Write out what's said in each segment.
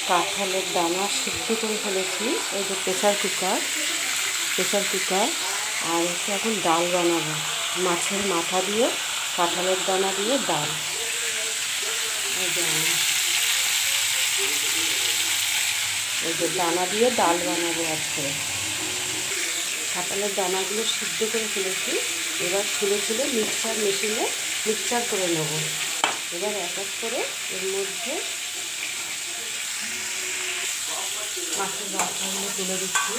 কাঁঠালের দানা সিদ্ধ করে ফেলেছি। এই যে প্রেসার কুকার আর হচ্ছে এখন ডাল বানাবো। মাছের মাথা দিয়ে কাঁঠালের দানা দিয়ে ডাল। এই যে দানা দিয়ে ডাল বানাবো আজকে। কাঁঠালের দানাগুলো সিদ্ধ করে ফেলেছি। এবার ছুলে মিক্সচার মেশিনে মিক্সচার করে নেব। এবার এক এক করে এর মধ্যে মাছের মাথাগুলো তুলে দিচ্ছি।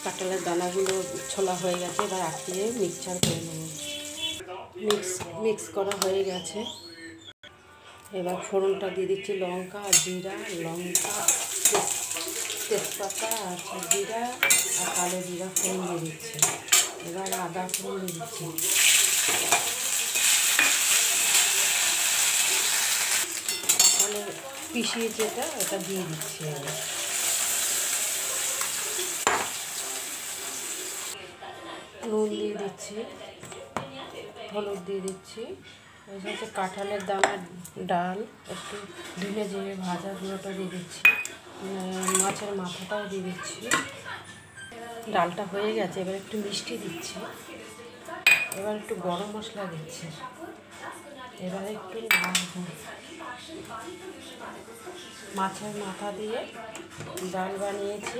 কাঁঠালের দানাগুলো ছোলা হয়ে গেছে, এবার আঁকিয়ে মিক্সচার করে নেব। মিক্স করা হয়ে গেছে। এবার ফোড়নটা দিয়ে দিচ্ছি লঙ্কা আর জিরা, তেজপাতা আর জিরা আর কালো জিরা ফোড়ন দিয়ে দিচ্ছি। এবার আদা ফোড়ন দিয়ে দিচ্ছি। কাঁঠালে পিষিয়ে যেটা ওটা দিয়ে দিচ্ছি। নুন দিয়ে দিচ্ছি, হলুদ দিয়ে দিচ্ছি। এই হচ্ছে কাঁঠালের দানার ডাল, একটু ধনে জিরে ভাজা গুঁড়োটা দিয়ে দিচ্ছি। মাছের মাথাটাও দিয়ে দিচ্ছি। ডালটা হয়ে গেছে, এবার একটু মিষ্টি দিচ্ছি। এবার একটু গরম মশলা দিচ্ছি। এবার একটু নাড়বো। মাছের মাথা দিয়ে ডাল বানিয়েছি।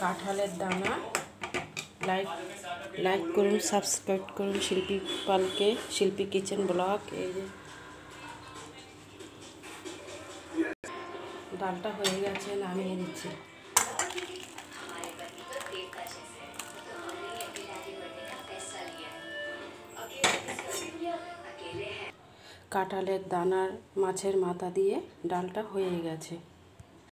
কাঁঠালের দানা। লাইক করুন, সাবস্ক্রাইব করুন শিল্পী পালকে, শিল্পী কিচেন ব্লগ। এই যে ডালটা হয়ে গেছে, নামিয়ে দিচ্ছি। কাঁঠালের দানার মাছের মাথা দিয়ে ডালটা হয়ে গেছে।